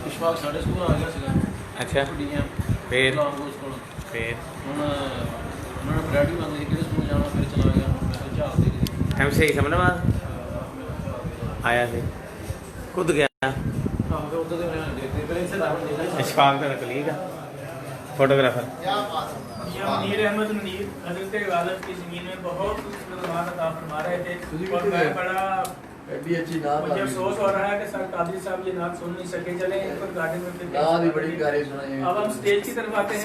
اشفاق ساڈے سکول آ گیا سیگا اچھا کڑیاں پھر لانگو سکول پھر ہن انہوں نے بریڈ بھی منگی کہ سکول جانا پھر چلا گیا میں جا دے ایم سی سمجھنا بعد آیا سی خود گیا اشفاق کا کلیگ فوٹوگرافر منیر احمد منیر حضرت غالب کی زمین میں بہت خوبصورت زبان عطا فرما رہے تھے اور میں بڑا مجھے افسوس ہو رہا ہے کہ سر قادری صاحب یہ نعت سن نہیں سکے. چلیں ان پر گارڈن میں پھر اب ہم سٹیج کی طرف آتے ہیں.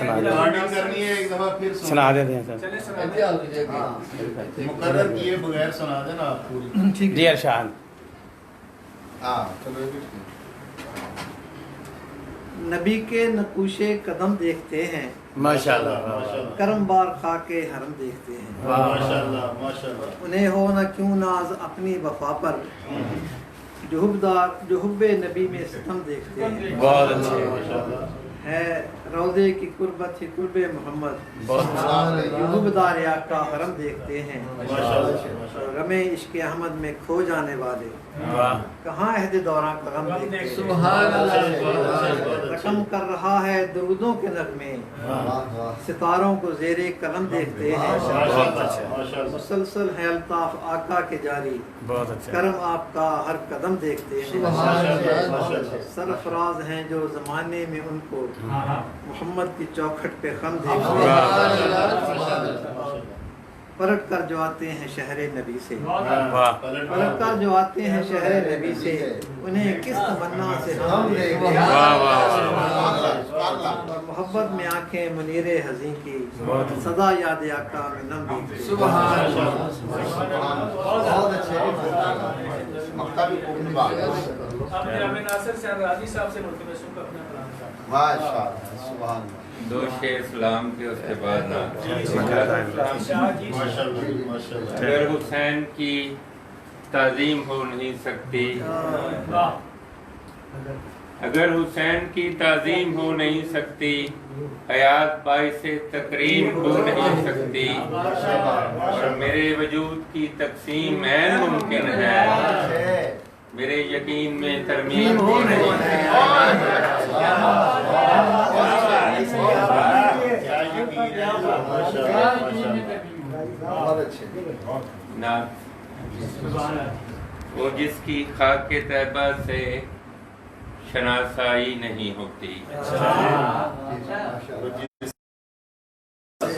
سنا دیتے ہیں سر. چلیں سنا مقرر کیے بغیر سنا دینا آپ پوری. جی ارشاد. نبی کے نقوش قدم دیکھتے ہیں ماشاء اللہ. کرم بار خاک حرم دیکھتے ہیں. ماشاءاللہ ماشاءاللہ. انہیں ہو نہ کیوں ناز اپنی وفا پر جو حب نبی میں ستم دیکھتے ہیں. بہت اچھے. ہے روضے کی قربت ہی قرب محمد بہت جو حبدار آقا حرم دیکھتے ہیں. غم عشق احمد میں کھو جانے والے واہ. کہاں عہد دوران کا غم دیکھتے ہیں. سبحان اللہ. رقم کر رہا ہے درودوں کے نغمے ستاروں کو زیر قلم دیکھتے ہیں. بہت اچھا. مسلسل ہے الطاف آقا کے جاری بہت اچھا. کرم آپ کا ہر قدم دیکھتے ہیں. سرفراز ہیں جو زمانے میں ان کو محمد کی چوکھٹ پہ خم دیکھتے ہیں. پلٹ کر جو آتے ہیں شہر نبی سے پلٹ کر جو آتے ہیں شہر نبی سے انہیں کس تمنا سے ہم دیکھتے ہیں. اور محبت میں آنکھیں منیر حزین کی صدا یاد آقا میں نم دیکھتے ہیں. سبحان اللہ. بہت اچھے. اب جناب ناصر سے راضی صاحب سے ملتمس ہوں کہ اپنا کلام کریں. ماشاءاللہ. سبحان اللہ. دو شے اسلام کے اس کے بعد اگر حسین کی تعظیم ہو نہیں سکتی اگر حسین کی تعظیم ہو نہیں سکتی حیات باعث تکریم ہو نہیں سکتی اور میرے وجود کی تقسیم عین ممکن ہے میرے یقین میں ترمیم ہو نہیں نہ وہ جس کی خاک طیبہ سے شناسائی نہیں ہوتی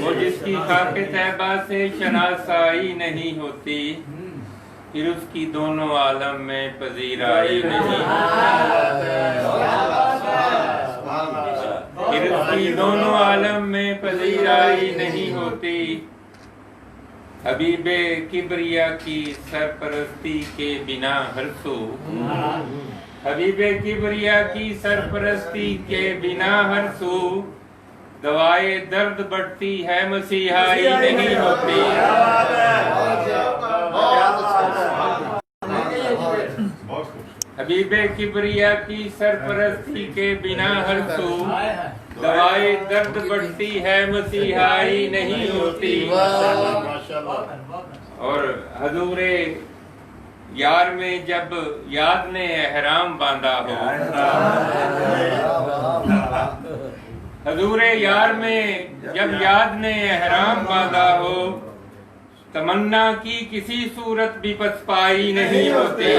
وہ جس کی خاک طیبہ سے شناسائی نہیں ہوتی پھر اس کی دونوں عالم میں پذیرائی نہیں پھر اس کی دونوں عالم میں پذیرائی نہیں ہوتی حبیب کبریا کی سرپرستی کے بنا ہر سو حبیب کبریا کی سرپرستی کے بنا ہر سو دوائے درد بڑھتی ہے مسیحائی نہیں ہوتی حبیب کبریا کی سرپرستی کے بنا ہر سو دوائے درد بڑھتی ہے مسیحائی نہیں ہوتی اور حضور یار میں جب یاد نے احرام باندھا ہو حضور یار میں جب یاد نے احرام باندھا ہو تمنا کی کسی صورت بھی پسپائی نہیں ہوتی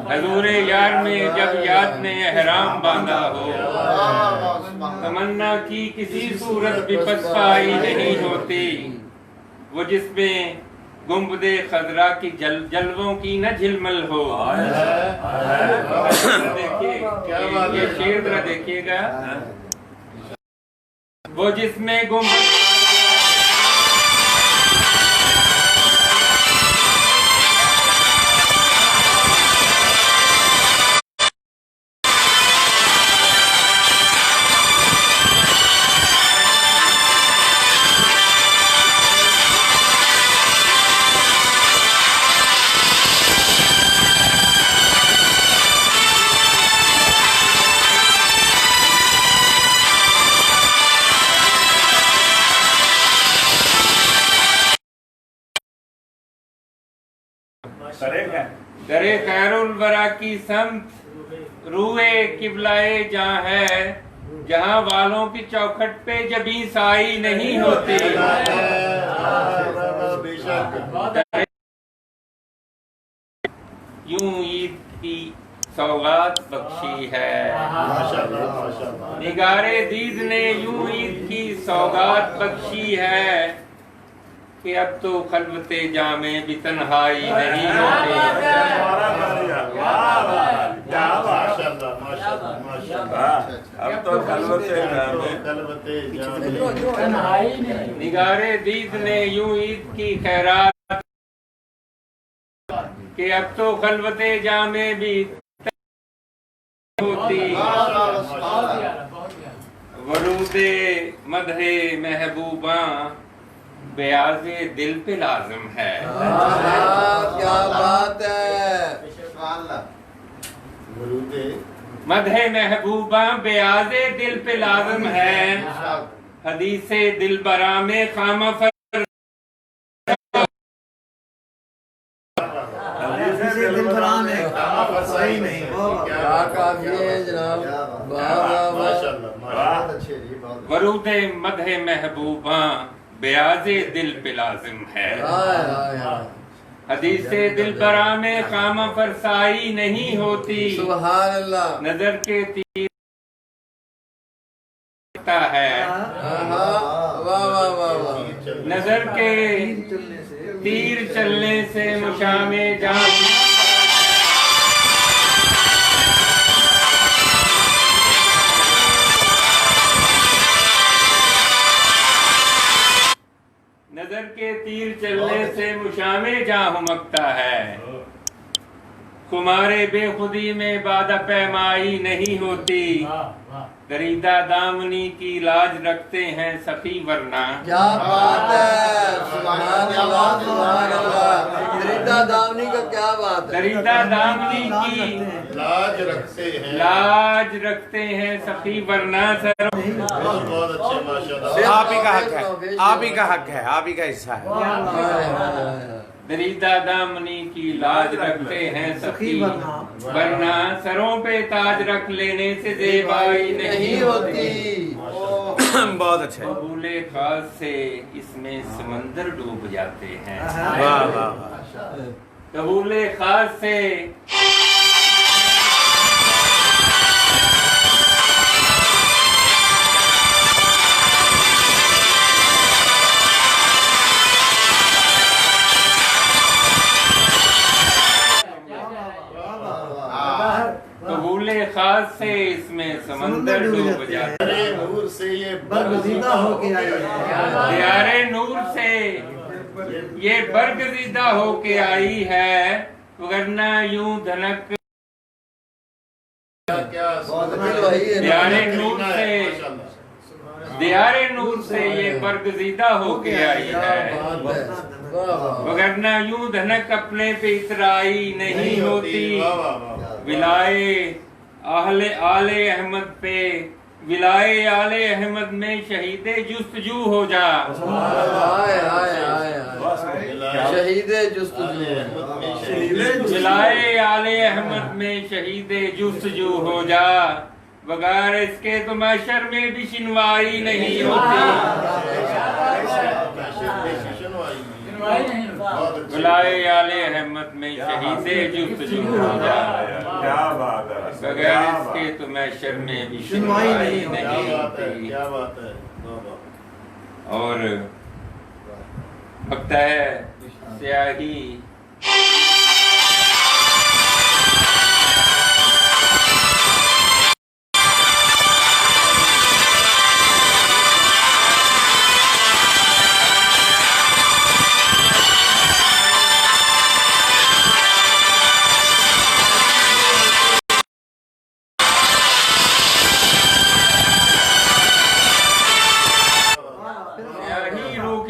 حضور یار میں جب یاد نے احرام باندھا ہو تمنا کی کسی صورت بھی پسپائی نہیں ہوتی وہ جس میں گنبد خضرا کی جلووں کی نہ جھلمل ہو یہ شعر ذرا دیکھیے گا وہ جس میں گنبد दरे खैरुल वरा की समत रूए किबलाए जहाँ है, जहाँ वालों की चौखट पे जबी साई नहीं होती। यूं ईद की सौगात बख्शी है, निगारे दीद ने यूं ईद की सौगात बख्शी है कि अब तो खलवते जामे भी तन्हाई नहीं होती। अब तो निगारे दीद ने यूं ईद की खैरात कि अब तो खलवते जामे भी होती। वरूदे मदहे महबूबा बेआज़े दिल पे लाज़िम है। क्या बात है। मदहे महबूबा बेआज़े दिल पे लाज़िम है, हदीसे दिल बरा में खामा फर सही नहीं। क्या काफी है जनाब। वरूदे मदहे महबूबा बेआज़े दिल पे लाज़िम है, हदीसे दिल बरा में खामा फरसाई नहीं होती। सुभान अल्लाह। नजर के तीर है, वाह वाह वाह वाह। नजर के तीर चलने से मुशामे जान नजर के तीर चलने से मुशामे जहाँ हुमकता है। कुमारे बेखुदी में बादा पैमाई नहीं होती। दरीदा दामनी की लाज रखते हैं सखी वरना। क्या बात है। सुभान अल्लाह सुभान अल्लाह। दरीदा दामनी का क्या बात है। दरीदा दामनी की लाज रखते हैं सखी वरना। सर आप ही का हक है, आप ही का हक है, आप ही का हिस्सा है। दरीदा दामनी की लाज रखते हैं सखी वरना, सरों पे ताज रख लेने से जेबाई नहीं होती। बहुत अच्छा। कबूले खास से इसमें समंदर डूब जाते हैं। वाह वाह वाह। कबूले खास से कबूले खास से इसमें समंदर डूब जाता है। नूर से ये बरगजीदा होके आई है। प्यारे नूर से ये बरगजीदा होके आई है, वरना यूं धनक प्यारे नूर से दियारे नूर से ये बरगजीदा होके आई है, वरना यूं धनक अपने पे इतराई नहीं होती। विलाए आहले आले अहमद पे, विलाए आले अहमद में शहीदे जुस्तजू हो जा। शहीदे जुस्तजू। विलाए आले अहमद में शहीदे जुस्तजू हो जा, बगैर इसके तो महशर में भी शिनवाई नहीं होती। बुलाए आले अहमद में शहीदे जुस्तजू हो जा, बगैर इसके तो महशर में भी शिनवाई नहीं होती। और वक्त है स्याही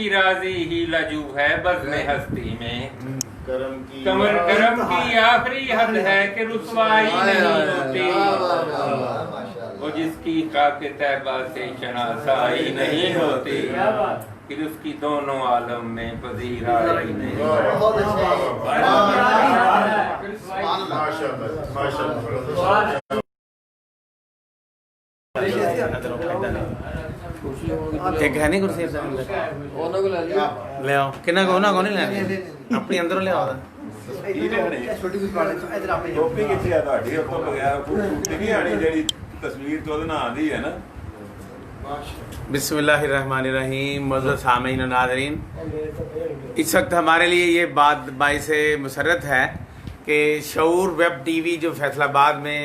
राजी ही लजू है बज़्म हस्ती में। कमर करम की आखिरी हद है कि रुसवाई नहीं होती। वो जिसकी खाके तैबा से शनासाई नहीं होती, फिर उसकी दोनों आलम में पजीराई नहीं होती। ادھر ایک ہے نہیں کرسی ادھر ਉਹਨਾਂ ਕੋਲ ਲੈ ਲਿਆ لے آؤ کنا کو نہ کو نہیں لینے اپنی اندروں لے آؤ ਛੋਟੀ ਜਿਹੀ ਪਾੜੇ ਚ ਇਧਰ ਆਪਣੇ ਟੋਪੀ ਕਿੱਥੇ ਆ ਤੁਹਾਡੀ ਉੱਤੋਂ ਬਗੈਰ ਖੂਬਸੂਰਤੀ ਨਹੀਂ ਆਣੀ ਜਿਹੜੀ تصویر تو ਉਹਦੇ ਨਾਲ ਆਉਂਦੀ ہے نا بسم اللہ الرحمن الرحیم معزز سامعین و ناظرین، اس وقت ہمارے لیے یہ بات باعث مسرت ہے کہ شعور ویب ٹی وی جو فیصل آباد میں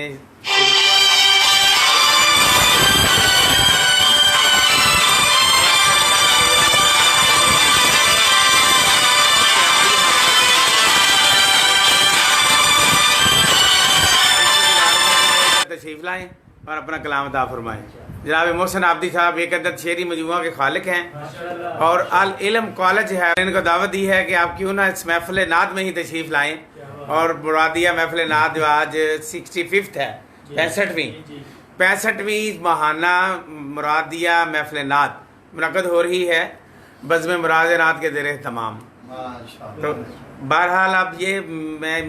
تشریف لائیں اور اپنا کلام عطا فرمائیں۔ جناب محسن عابدی صاحب ایک عدد شعری مجموعہ کے خالق ہیں اور العلم کالج ہے، ان کو دعوت دی ہے کہ آپ کیوں نہ اس محفل نعت میں ہی تشریف لائیں، اور مرادیہ محفل نعت جو آج 65 ہے 65ویں ماہانہ مرادیہ محفل نعت منعقد ہو رہی ہے بزم مراد نعت کے زیر اہتمام۔ تو بہرحال اب یہ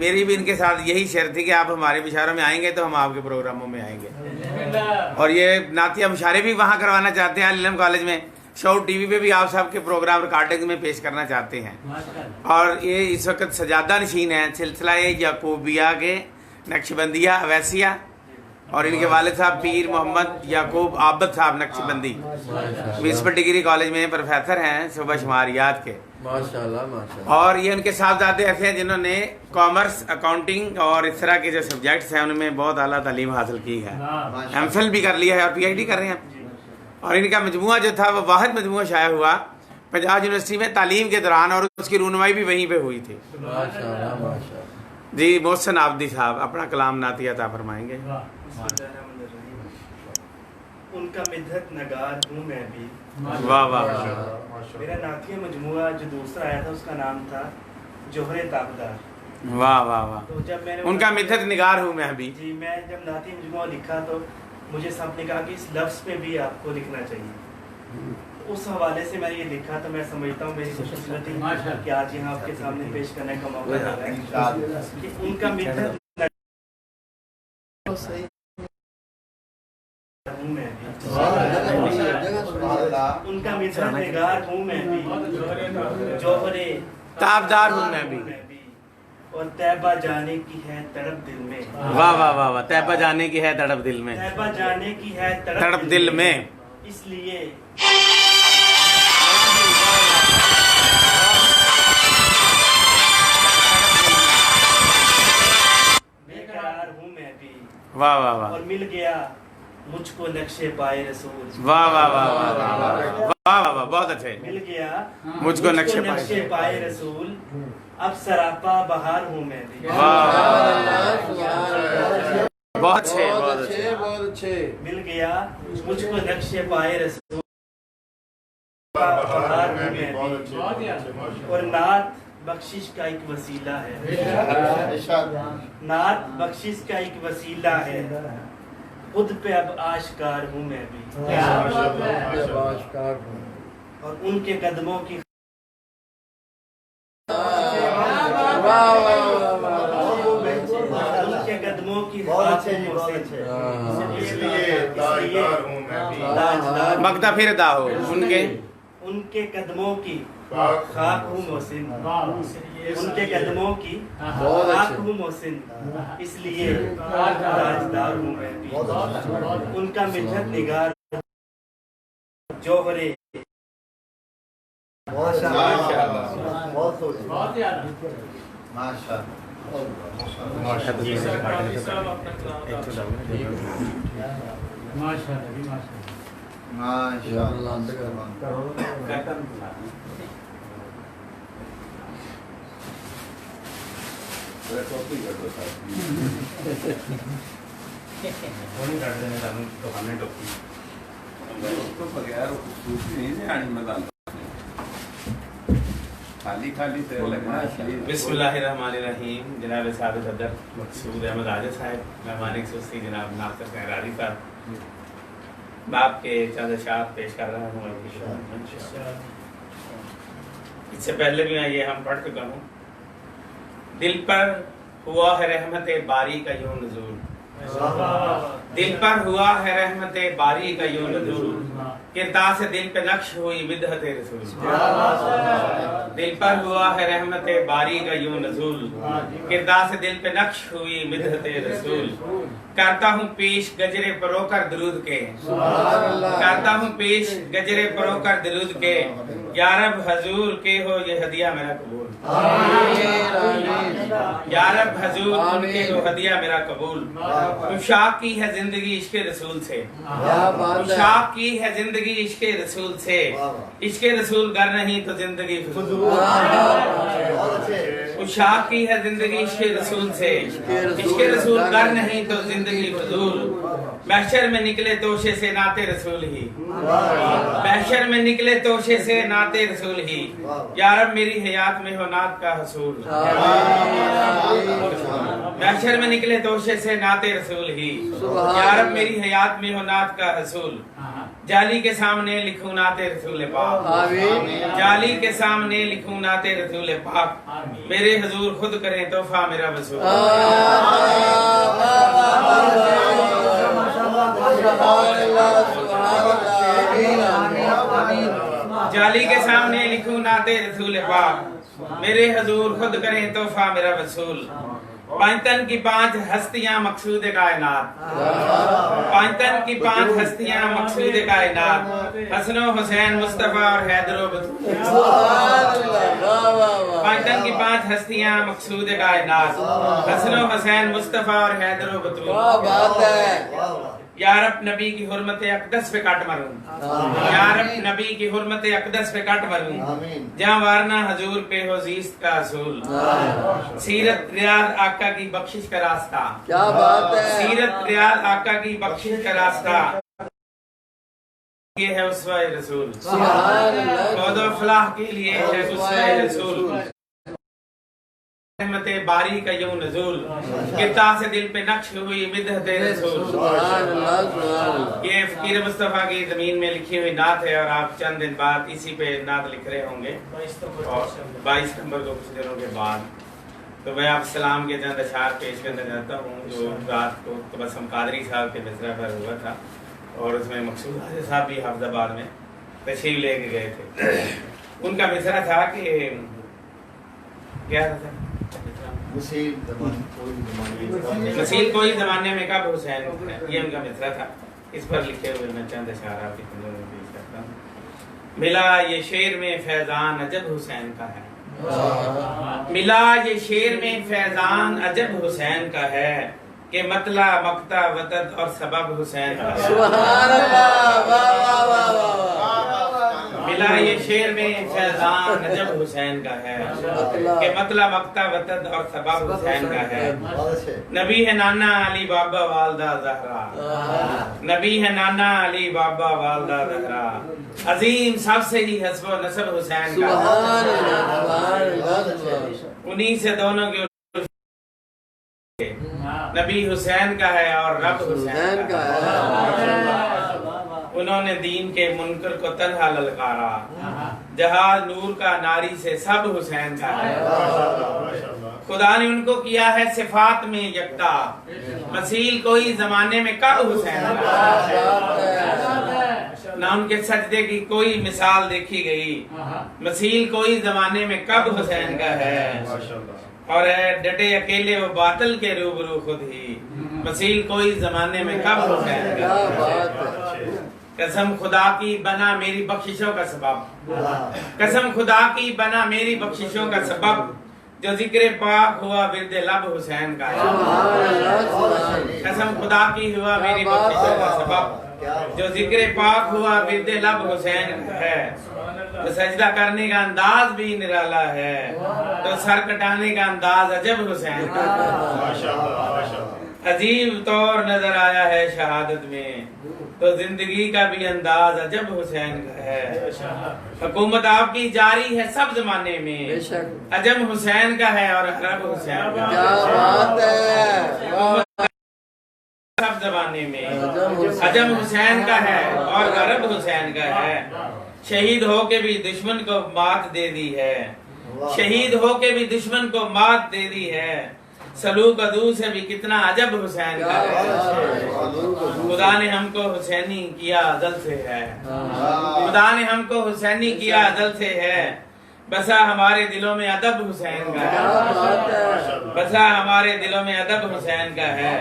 میری بھی ان کے ساتھ یہی شرط تھی کہ آپ ہمارے مشاعروں میں آئیں گے تو ہم آپ کے پروگراموں میں آئیں گے، اور یہ نعتیہ مشاعرے بھی وہاں کروانا چاہتے ہیں علم کالج میں، شعور ٹی وی پہ بھی آپ سب کے پروگرام ریکارڈنگ میں پیش کرنا چاہتے ہیں۔ اور یہ اس وقت سجادہ نشین ہے سلسلہ یعقوبیہ کے نقش بندیہ اویسیہ، اور ان کے والد صاحب پیر محمد یعقوب عابد صاحب نقش بندی میونسپل ڈگری کالج میں پروفیسر ہیں صوبہ شماریات کے، ماشاءاللہ ماشاءاللہ۔ اور یہ ان کے صاحبزادے ایسے ہیں جنہوں نے کامرس، اکاؤنٹنگ اور اس طرح کے جو سبجیکٹس ہیں ان میں بہت اعلیٰ تعلیم حاصل کی ہے، ایم فل بھی کر لیا ہے اور پی ایچ ڈی کر رہے ہیں۔ اور ان کا مجموعہ جو تھا وہ واحد مجموعہ شائع ہوا پنجاب یونیورسٹی میں تعلیم کے دوران، اور اس کی رونمائی بھی وہیں پہ ہوئی تھی۔ ماشاءاللہ ماشاءاللہ۔ جی محسن عابدی صاحب اپنا کلام نعتیہ عطا فرمائیں گے۔ ان کا مدحت نگار ہوں میں بھی۔ واہ واہ واہ، میرا نعتیہ مجموعہ جو دوسرا آیا تھا اس کا نام تھا جوہر تابدار۔ واہ واہ واہ، تو جب میں نے ان کا مدحت نگار ہوں میں بھی۔ جی میں جب نعتیہ مجموعہ لکھا تو مجھے سب نے کہا کہ اس لفظ پہ بھی آپ کو لکھنا چاہیے، اس حوالے سے میں نے یہ لکھا۔ تو میں سمجھتا ہوں میری خوش قسمتی کہ آج یہاں آپ کے سامنے پیش کرنے کا موقع ملا ہے کہ ان کا مدحت ہوں میں بھی، ان کا مدحت نگار ہوں میں بھی، جوہر تابدار ہوں میں بھی، اور طیبہ جانے کی ہے تڑپ دل میں۔ واہ واہ واہ واہ، طیبہ جانے کی ہے تڑپ دل میں، طیبہ جانے کی ہے تڑپ دل میں، اس لیے بے قرار ہوں میں بھی، واہ واہ واہ، اور مل گیا مجھ کو نقشے پائے رسول۔ واہ واہ واہ واہ واہ واہ واہ، بہت اچھے، مل گیا مجھ کو نقشے پائے رسول، اب سراپا بہار ہوں میں بھی۔ بہت اچھے، بہت اچھے بہت اچھے۔ مل گیا مجھ کو نقشے پائے رسول، بہار ہوں میں بھی، اور نعت بخشش کا ایک وسیلہ ہے، نعت بخشش کا ایک وسیلہ ہے، خود پہ اب آشکار ہوں میں بھی، اور ان کے قدموں کی ان کے قدموں کی مقدہ پھر ادا ہو ان کے قدموں کی خاک ہوں محسن، ان کے قدموں کی خاک ہوں محسن، اس لیے تاجدار ہوں میں بھی، ان کا مدحت نگار جوہر بغیر خوبصورتی نہیں سے آنی میں دانتا خالی خالی سے لگنا چاہیے۔ بسم اللہ الرحمن الرحیم۔ جناب صاحب صدر مقصود احمد عاجز صاحب، مہمان خصوصی جناب ناصر خیراری صاحب، باپ کے چند اشعار پیش کر رہا ہوں۔ اس سے پہلے بھی میں یہ ہم پڑھ چکا ہوں۔ دل پر ہوا ہے رحمت باری کا یوں نزول، दिल पर हुआ है रहमत बारी का यूं नज़ूल, किरदार से दिल पे नक्श हुई बिदअत रसूल। दिल पर हुआ है रहमत बारी का यूं नज़ूल, किरदार से दिल पे नक्श हुई बिदअत रसूल। करता हूँ पेश गजरे परोकर दरूद के, करता हूँ पेश गजरे परोकर दरूद के, या रब हजूर के हो ये हदिया मेरा कबूल। या रब हजूर उनके हो हदिया मेरा कबूल। खुशाक की है जिंदगी इश्क रसूल से, खुशाक की है जिंदगी इश्क रसूल से, इश्क रसूल गर नहीं तो जिंदगी फजूल। खुशाक की है जिंदगी इश्क रसूल से, इश्क रसूल गर नहीं तो जिंदगी फजूल। महशर में निकले तोशे से नाते रसूल ही, महशर में निकले तोशे से नाते रसूल ही, या रब मेरी हयात में हो नात का हसूल। महशर में निकले तोशे से नाते रसूल ही, या रब मेरी हयात में हो नात का हसूल। जाली के सामने लिखूं नाते रसूल पाक, जाली के सामने लिखूं नाते रसूल पाक, मेरे हजूर खुद करें तोहफा मेरा वसूल। जाली के सामने लिखूं नाते रसूल पाक, मेरे हजूर खुद करें तोहफा मेरा वसूल। पांचतन की पांच हस्तियां मकसूद कायनात, पांचतन की पांच हस्तियां मकसूद कायनात, हसन हुसैन मुस्तफा और हैदर बतूल। पांचतन की पांच हस्तियां मकसूद कायनात, हसन हुसैन मुस्तफा और हैदर बतूल। या रब नबी की हुर्मत अक़दस पे काट मरूं, या रब नबी की हुर्मत अक़दस पे काट मरूं, जहाँ वारना हजूर पे हो जीस्त का असूल। सीरत रियाज आका की बख्शिश का रास्ता, क्या बात है, सीरत रियाज आका की बख्शिश का रास्ता, ये है उसवा रसूल। खुद फलाह के लिए है उसवा रसूल। रहमत बारी का यूं नज़ूल, किरदार से दिल पे नक्श हुई बिदअत रसूल। ये फकीर मुस्तफा की जमीन में लिखी हुई नात है और आप चंद दिन बाद इसी पे नात लिख रहे होंगे, और 22 नंबर को कुछ दिनों के बाद। तो मैं आप सलाम के चंद अशार पेश करना चाहता हूँ, जो रात को तबस्सुम कादरी साहब के मिसरा पर हुआ था, और उसमें मकसूद हाजी साहब भी हाफिजाबाद में तशरीफ लेके गए थे। उनका मिसरा था कि क्या था, नसील कोई जमाने में कब हुसैन, ये उनका मिसरा था। इस पर लिखे हुए मैं चंद अशार आपकी खिदमत में पेश करता हूँ। मिला ये शेर में फैजान अजब हुसैन का है, मिला ये शेर में फैजान अजब हुसैन का है, कि मतला मक्ता वतद और सबब हुसैन का है। मिला ये शेर में फैजान अजब हुसैन का है, कि मतला मक्ता वतद और सबब हुसैन का है। नबी है नाना अली बाबा वालदा जहरा, नबी है नाना अली बाबा वालदा जहरा, अजीम सबसे ही हस्ब नस्ब हुसैन का है। उन्हीं से दोनों के नबी हुसैन का है और रब हुसैन का है। उन्होंने दीन के मुनकर को तन्हा ललकारा, जहाज नूर का नारी से सब हुसैन का है। खुदा ने उनको किया है सिफात में यकता, मसील कोई जमाने में कब हुसैन का है। ना उनके सजदे की कोई मिसाल देखी गई, मसील कोई जमाने में कब हुसैन का है। और डटे अकेले वो बातिल के रूबरू खुद ही, मसील कोई जमाने में कब हुसैन का है। कसम खुदा की बना मेरी बख्शिशों का सबब, कसम खुदा की बना मेरी बख्शिशों का सबब, जो जिक्र पाक हुआ विरद लब हुसैन का है। कसम खुदा की हुआ मेरी बख्शिशों का सबब, जो जिक्र पाक हुआ विरद लब हुसैन का है। तो सजदा करने का अंदाज भी निराला है, तो सर कटाने का अंदाज अजब हुसैन का है। अजीब तौर नजर आया है शहादत में, तो जिंदगी का भी अंदाज अजब हुसैन का है। हुकूमत आपकी जारी है सब जमाने में, अजब हुसैन का है और अरब हुसैन का है। सब जमाने में अजब हुसैन का है और अरब हुसैन का है। शहीद हो के भी दुश्मन को मात दे दी है, शहीद हो के भी दुश्मन को मात दे दी है। सलूक अदू से भी कितना अजब हुसैन का है। खुदा ने हमको हुसैनी किया अज़ल से है, खुदा ने हमको हुसैनी किया अज़ल से है, बसा हमारे दिलों में अदब हुसैन का है, बसा हमारे दिलों में अदब हुसैन का है।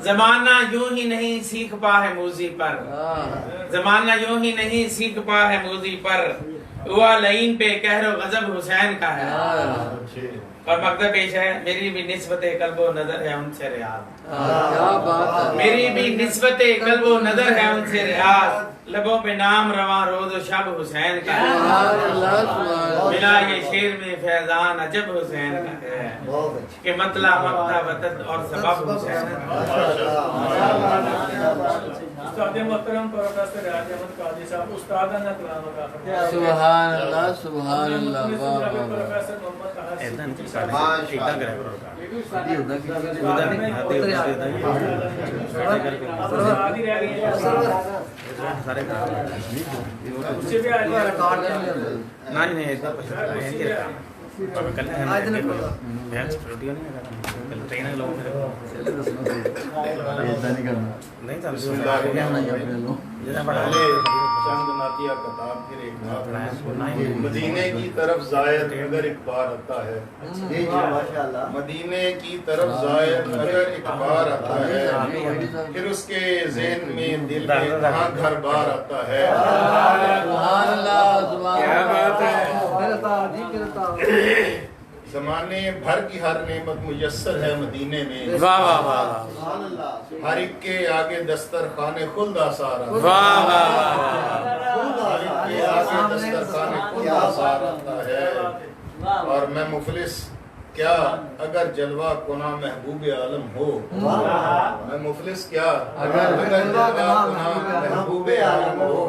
जमाना यूं ही नहीं सीख पा है मूजी पर, जमाना यूं ही नहीं सीख पा है मूजी पर, हुआ लईन पे कहरो गजब हुसैन का है। और मकदम पेश है, मेरी भी निस्बत कल्बो नजर है उनसे रियाज, क्या बात है। मेरी भी निस्बत कल्बो नजर है उनसे रियाज, लबों पे नाम रवा रोज शब हुसैन का है, मिला ये शेर में फैजान अजब हुसैन का है, कि मतला मक्ता वतन और सबब हुसैन का है। उस्ताद मोहतरम प्रोफेसर राज अहमद काजी साहब उस्तादाना कलाम का फरमाया। सुभान अल्लाह, सुभान अल्लाह, वाह वाह वाह। प्रोफेसर मोहम्मद ताहिर आदि रह गई है, उससे भी आगे नहीं इतना कल ट्रेनर लोग नहीं था चंद नातिया कताब फिर एक मदीने की तरफ जायद अगर एक बार आता है, मदीने की तरफ जायद अगर एक बार आता है, फिर उसके ज़हन में दिल में कहाँ घर बार आता है। सुभान अल्लाह, सुभान क्या बात है। ज़माने भर की हर नेमत मुयस्सर है मदीने में, वाह वाह वाह हर एक के आगे दस्तरखाने खुल्द आसार आता है। वाह वाह हर एक के आगे दस्तरखाने खुल्द आसार आता है। और मैं मुफलिस क्या अगर जलवा कुना महबूब आलम हो, मैं मुफलिस क्या अगर जलवा कुना महबूब आलम हो,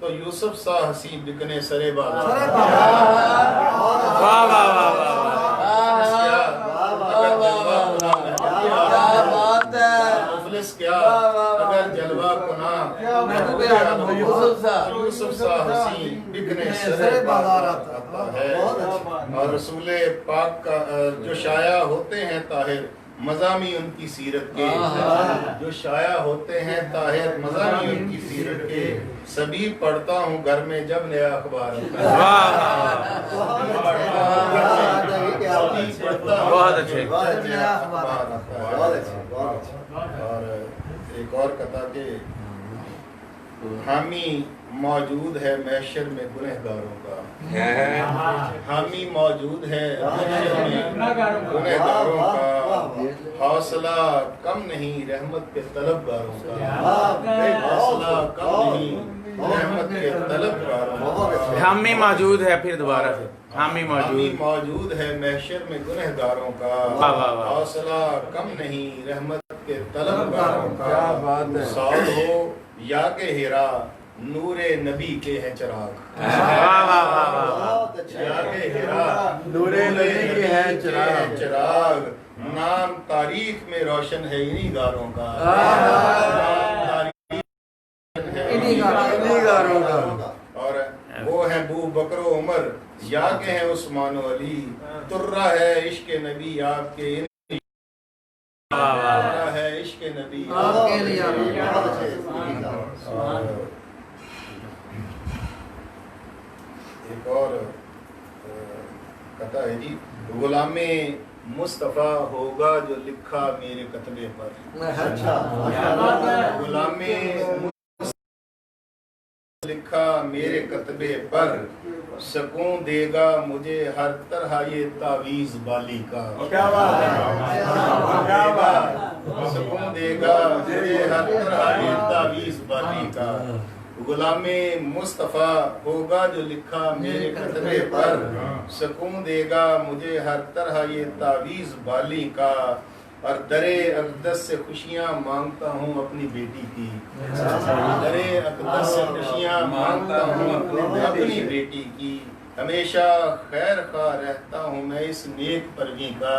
तो यूसुफ सा हसी बिकने सरे बाला। वाह वाह वाह मुफलिस क्या अगर जलवा कुना यूसुफ सा हसी बिकने सरे बाजार आता है। और रसूल पाक का जो शाया होते हैं ताहिर मज़ामी उनकी सीरत के, जो शाया होते हैं ताहिर मज़ामी उनकी सीरत के, सभी पढ़ता हूँ घर में जब नया अखबार आता है। बहुत अच्छे। और एक और कथा के हामी मौजूद है महशर में गुनहगारों का, हामी मौजूद है महशर में गुनहगारों का, हौसला कम नहीं रहमत के तलबगारों का, हौसला कम नहीं रहमत के तलबगारों का। हामी मौजूद है, फिर दोबारा से हामी मौजूद है महशर में गुनहगारों का, हौसला कम नहीं रहमत के तलबगारों का। साल हो या के हिरा नूरे नबी के हैं चिराग, या के हिरा नूरे नबी के हैं चिराग, नाम तारीख में रोशन है इन्हीं गारों का, इन्हीं गारों का। और वो है बू बकरो उमर, या के हैं उस्मान अली, तुर्रा है इश्क नबी आपके, है इश्क नबी आपके लिए। एक और कथा है जी, गुलामे मुस्तफा होगा जो लिखा मेरे कतबे पर। अच्छा, गुलामे लिखा मेरे कतबे पर, सकून देगा मुझे हर तरह ये तावीज बाली का। सकून देगा मुझे हर तरह ये तावीज बाली का। गुलामे मुस्तफ़ा होगा जो लिखा मेरे कतबे पर, सकून देगा मुझे हर तरह ये तावीज बाली का। और दरे अक़दस से खुशियाँ मांगता हूँ अपनी बेटी की, दरे अक़दस से खुशियाँ मांगता हूँ अपनी बेटी की। हमेशा खैर खा रहता हूँ मैं इस नेक परवी का।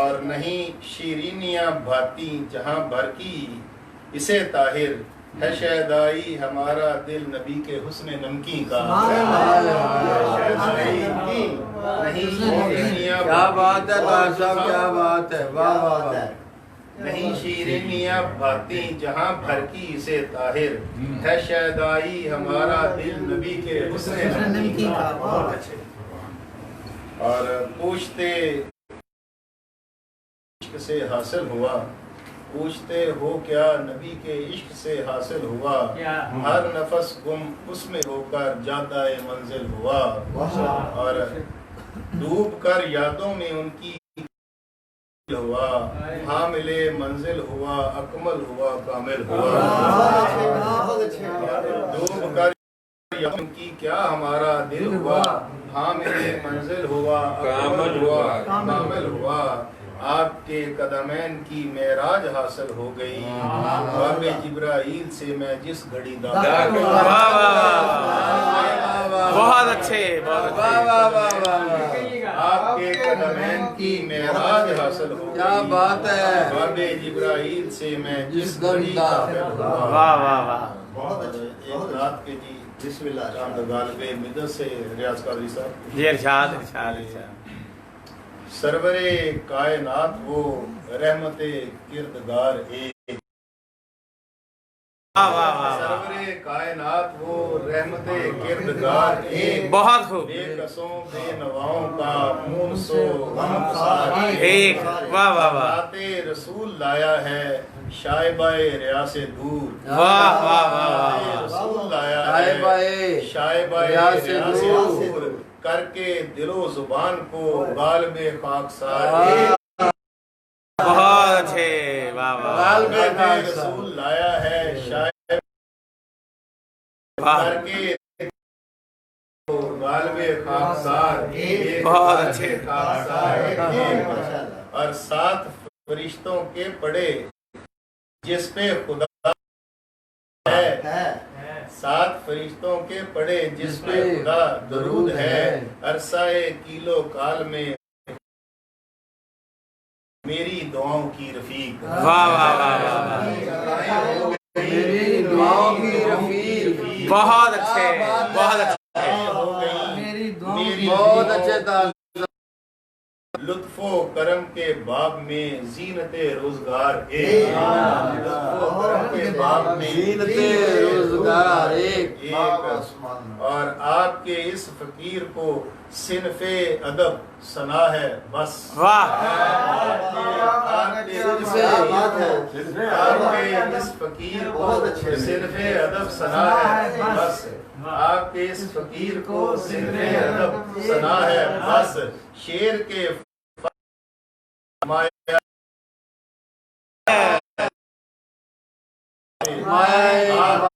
और नहीं शीरीनियाँ भाती जहाँ भर की, इसे ताहिर ہے شیدائی ہمارا دل نبی کے حسن نمکی کا، شیدائی نہیں شیرینیاں، کیا بات ہے طاہر صاحب، کیا بات ہے، واہ واہ واہ، نہیں شیرینیاں بھاتی جہاں بھر کی اسے طاہر، ہے شیدائی ہمارا دل نبی کے حسن نمکی کا۔ بہت اچھے۔ اور پوچھتے عشق سے حاصل ہوا، پوچھتے ہو کیا نبی کے عشق سے حاصل ہوا، ہر نفس گم اس میں ہو کر جاتا منزل ہوا، اور ڈوب کر یادوں میں ان کی ہوا، حامل منزل ہوا، اکمل ہوا، کامل ہوا، ڈوب کر ان کی کیا ہمارا دل ہوا، حامل منزل ہوا، اکمل ہوا، کامل ہوا، آپ کے قدمین کی معراج حاصل ہو گئی، باب جبرائیل سے میں جس گھڑی داخل ہوا۔ بہت اچھے، بہت اچھے، آپ کے قدمین کی معراج حاصل ہو گئی، کیا بات ہے، باب جبرائیل سے میں جس گھڑی داخل ہوا۔ واہ واہ واہ، بہت اچھے۔ ایک رات کے جی بسم اللہ چاند غالب مدت سے ریاض قادری صاحب، جی ارشاد ارشاد ارشاد۔ سرور کائنات وہ رحمت کردگار ایک، واہ واہ واہ، سرور کائنات وہ رحمت کردگار ایک، بہت خوب، بے قصوں بے نواؤں کا مونس و غمگسار ایک، واہ واہ واہ، ذات رسول لایا ہے شائبہ ریا سے دور، واہ واہ واہ، ذات رسول لایا ہے شائبہ ریا سے دور، کر کے دل و زبان کو غالب خاکسار، بہت اچھے، واہ واہ، غالب رسول لایا ہے شائبہ واہ، کر کے غالب خاکسار، بہت اچھے، خاکسار، اور 7 فرشتوں کے پڑے جس پہ خدا ہے، 7 فرشتوں کے پڑے جس پہ خدا درود ہے، عرصہ کیلو کال میں میری دعاؤں کی رفیق، واہ واہ واہ، میری دعاؤں کی رفیق، بہت اچھے، بہت اچھے، ہو گئی میری بہت اچھے طاہر، لطف و کرم کے باب میں زینت روزگار ایک، لطف و کرم کے باب میں زینت روزگار ایک، اور آپ کے اس فقیر کو صنف ادب ثنا ہے بس، واہ، آپ کے اس فقیر کو صنف ادب ثنا ہے بس، آپ کے اس فقیر کو صنف ادب ثنا ہے بس، شیر کے مایا